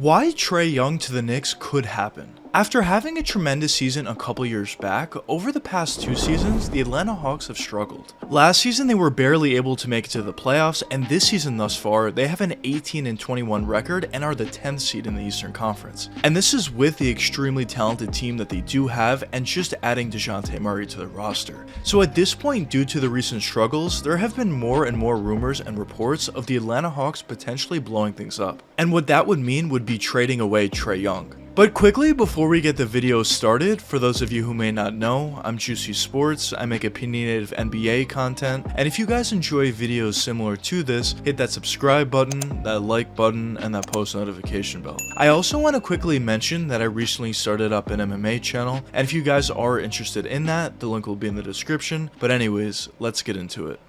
Why Trae Young to the Knicks could happen. After having a tremendous season a couple years back, over the past 2 seasons, the Atlanta Hawks have struggled. Last season, they were barely able to make it to the playoffs, and this season thus far, they have an 18-21 record and are the 10th seed in the Eastern Conference. And this is with the extremely talented team that they do have, and just adding DeJounte Murray to the roster. So at this point, due to the recent struggles, there have been more and more rumors and reports of the Atlanta Hawks potentially blowing things up. And what that would mean would be trading away Trae Young. But quickly, before we get the video started, for those of you who may not know, I'm Juicy Sports, I make opinionative NBA content, and if you guys enjoy videos similar to this, hit that subscribe button, that like button, and that post notification bell. I also want to quickly mention that I recently started up an MMA channel, and if you guys are interested in that, the link will be in the description. But anyways, let's get into it.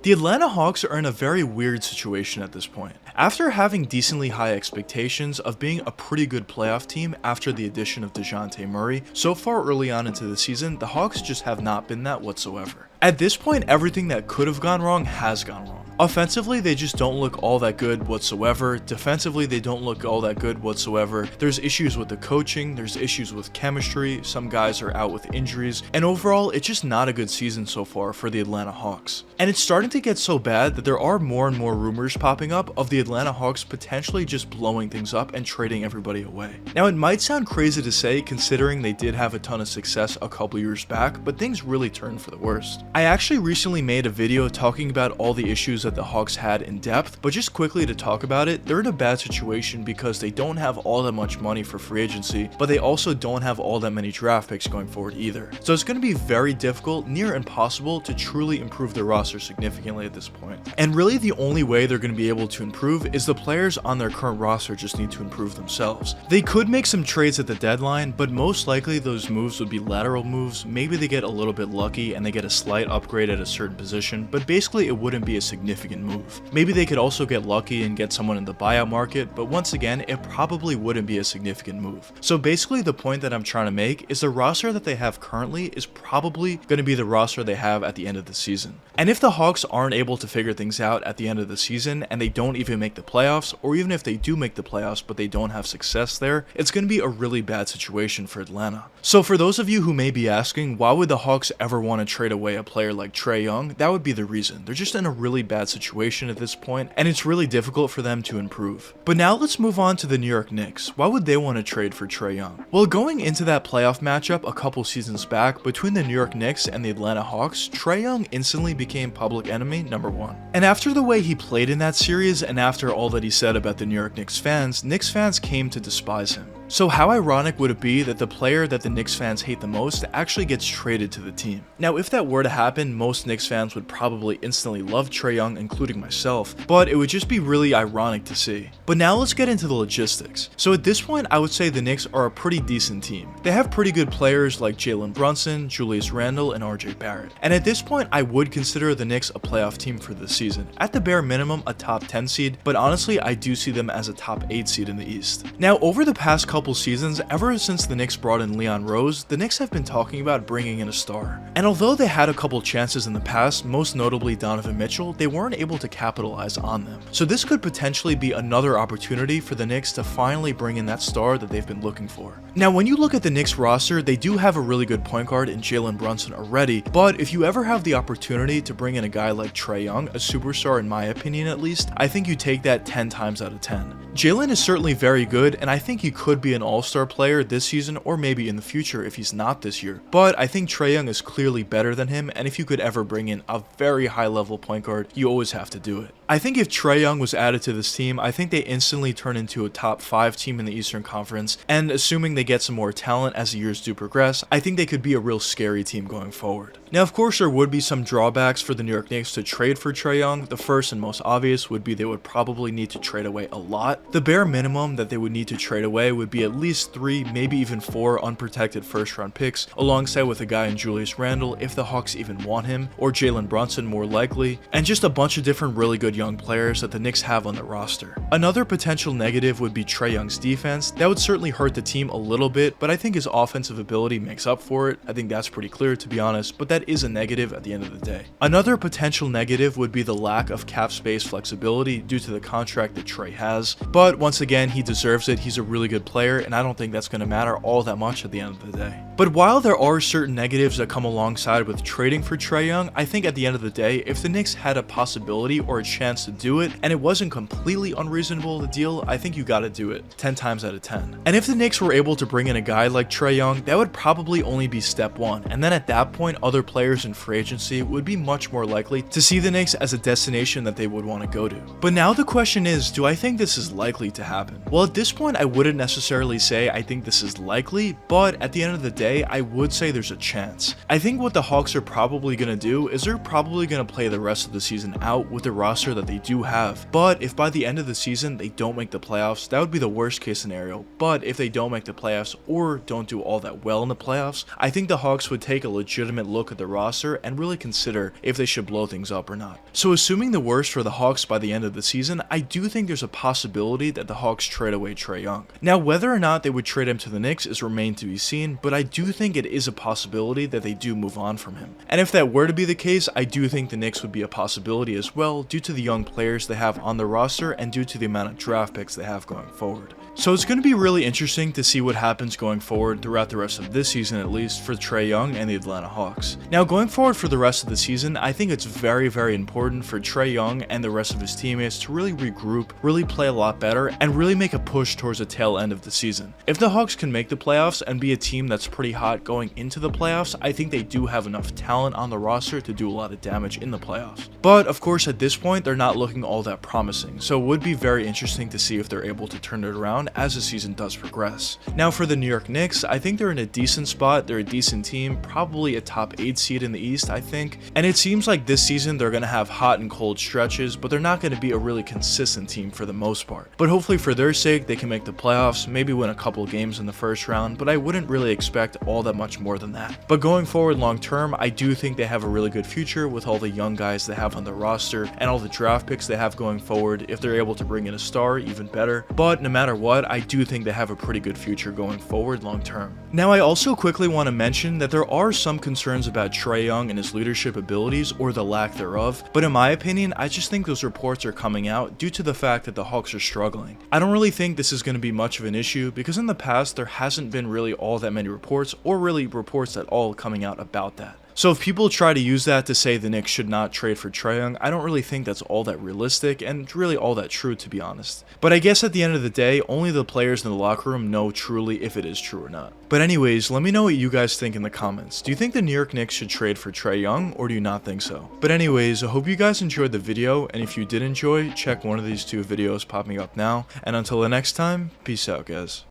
The Atlanta Hawks are in a very weird situation at this point. After having decently high expectations of being a pretty good playoff team after the addition of DeJounte Murray, so far early on into the season, the Hawks just have not been that whatsoever. At this point, everything that could have gone wrong has gone wrong. Offensively, they just don't look all that good whatsoever. Defensively, they don't look all that good whatsoever. There's issues with the coaching, there's issues with chemistry, some guys are out with injuries, and overall, it's just not a good season so far for the Atlanta Hawks. And it's starting to get so bad that there are more and more rumors popping up of the Atlanta Hawks potentially just blowing things up and trading everybody away. Now, it might sound crazy to say considering they did have a ton of success a couple years back, but things really turned for the worst. I actually recently made a video talking about all the issues that the Hawks had in depth, but just quickly to talk about it, they're in a bad situation because they don't have all that much money for free agency, but they also don't have all that many draft picks going forward either. So it's going to be very difficult, near impossible, to truly improve their roster significantly at this point. And really the only way they're going to be able to improve is the players on their current roster just need to improve themselves. They could make some trades at the deadline, but most likely those moves would be lateral moves. Maybe they get a little bit lucky and they get a slight upgrade at a certain position, but basically it wouldn't be a significant move. Maybe they could also get lucky and get someone in the buyout market, but once again, it probably wouldn't be a significant move. So basically the point that I'm trying to make is the roster that they have currently is probably going to be the roster they have at the end of the season. And if the Hawks aren't able to figure things out at the end of the season and they don't even make the playoffs, or even if they do make the playoffs but they don't have success there, it's going to be a really bad situation for Atlanta. So for those of you who may be asking, why would the Hawks ever want to trade away a player like Trae Young? That would be the reason. They're just in a really bad situation at this point, and it's really difficult for them to improve. But now let's move on to the New York Knicks. Why would they want to trade for Trae Young? Well, going into that playoff matchup a couple seasons back between the New York Knicks and the Atlanta Hawks, Trae Young instantly became public enemy number 1. And after the way he played in that series, and after all that he said about the New York Knicks fans came to despise him. So how ironic would it be that the player that the Knicks fans hate the most actually gets traded to the team? Now, if that were to happen, most Knicks fans would probably instantly love Trae Young, including myself, but it would just be really ironic to see. But now let's get into the logistics. So at this point, I would say the Knicks are a pretty decent team. They have pretty good players like Jalen Brunson, Julius Randle, and RJ Barrett. And at this point, I would consider the Knicks a playoff team for this season. At the bare minimum, a top 10 seed, but honestly, I do see them as a top 8 seed in the East. Now, over the past couple seasons, ever since the Knicks brought in Leon Rose, the Knicks have been talking about bringing in a star. And although they had a couple chances in the past, most notably Donovan Mitchell, they weren't able to capitalize on them. So this could potentially be another opportunity for the Knicks to finally bring in that star that they've been looking for. Now, when you look at the Knicks roster, they do have a really good point guard in Jalen Brunson already, but if you ever have the opportunity to bring in a guy like Trae Young, a superstar in my opinion at least, I think you take that 10 times out of 10. Jalen is certainly very good, and I think he could be an all-star player this season or maybe in the future if he's not this year. But I think Trae Young is clearly better than him, and if you could ever bring in a very high-level point guard, you always have to do it. I think if Trae Young was added to this team, I think they instantly turn into a top 5 team in the Eastern Conference, and assuming they get some more talent as the years do progress, I think they could be a real scary team going forward. Now, of course, there would be some drawbacks for the New York Knicks to trade for Trae Young. The first and most obvious would be they would probably need to trade away a lot. The bare minimum that they would need to trade away would be at least 3, maybe even 4 unprotected first round picks, alongside with a guy in Julius Randle if the Hawks even want him, or Jalen Brunson more likely, and just a bunch of different really good young players that the Knicks have on the roster. Another potential negative would be Trae Young's defense. That would certainly hurt the team a little bit, but I think his offensive ability makes up for it. I think that's pretty clear, to be honest, but that is a negative at the end of the day. Another potential negative would be the lack of cap space flexibility due to the contract that Trae has, but once again, he deserves it. He's a really good player, and I don't think that's going to matter all that much at the end of the day. But while there are certain negatives that come alongside with trading for Trae Young, I think at the end of the day, if the Knicks had a possibility or a chance to do it, and it wasn't completely unreasonable to deal, I think you gotta do it 10 times out of 10. And if the Knicks were able to bring in a guy like Trae Young, that would probably only be step 1, and then at that point, other players in free agency would be much more likely to see the Knicks as a destination that they would want to go to. But now the question is, do I think this is likely to happen? Well, at this point, I wouldn't necessarily say I think this is likely, but at the end of the day, I would say there's a chance. I think what the Hawks are probably going to do is they're probably going to play the rest of the season out with the roster that they do have, but if by the end of the season they don't make the playoffs, that would be the worst case scenario. But if they don't make the playoffs or don't do all that well in the playoffs, I think the Hawks would take a legitimate look at the roster and really consider if they should blow things up or not. So assuming the worst for the Hawks by the end of the season, I do think there's a possibility that the Hawks trade away Trae Young. Now, whether or not they would trade him to the Knicks is remained to be seen, but I do think it is a possibility that they do move on from him. And if that were to be the case, I do think the Knicks would be a possibility as well, due to the young players they have on the roster and due to the amount of draft picks they have going forward. So it's going to be really interesting to see what happens going forward throughout the rest of this season, at least for Trae Young and the Atlanta Hawks. Now, going forward for the rest of the season, I think it's very, very important for Trae Young and the rest of his teammates to really regroup, really play a lot better, and really make a push towards the tail end of the season. If the Hawks can make the playoffs and be a team that's pretty hot going into the playoffs, I think they do have enough talent on the roster to do a lot of damage in the playoffs. But of course, at this point, they're not looking all that promising, so it would be very interesting to see if they're able to turn it around as the season does progress. Now, for the New York Knicks, I think they're in a decent spot. They're a decent team, probably a top 8 seed in the East, I think. And it seems like this season they're going to have hot and cold stretches, but they're not going to be a really consistent team for the most part. But hopefully for their sake, they can make the playoffs, maybe win a couple games in the first round, but I wouldn't really expect all that much more than that. But going forward long term, I do think they have a really good future with all the young guys they have on the roster and all the draft picks they have going forward. If they're able to bring in a star, even better. But no matter what, I do think they have a pretty good future going forward long term. Now, I also quickly want to mention that there are some concerns about Trae Young and his leadership abilities, or the lack thereof, but in my opinion, I just think those reports are coming out due to the fact that the Hawks are struggling. I don't really think this is going to be much of an issue because in the past there hasn't been really all that many reports, or really reports at all, coming out about that. So if people try to use that to say the Knicks should not trade for Trae Young, I don't really think that's all that realistic and really all that true, to be honest. But I guess at the end of the day, only the players in the locker room know truly if it is true or not. But anyways, let me know what you guys think in the comments. Do you think the New York Knicks should trade for Trae Young, or do you not think so? But anyways, I hope you guys enjoyed the video, and if you did enjoy, check one of these 2 videos popping up now. And until the next time, peace out, guys.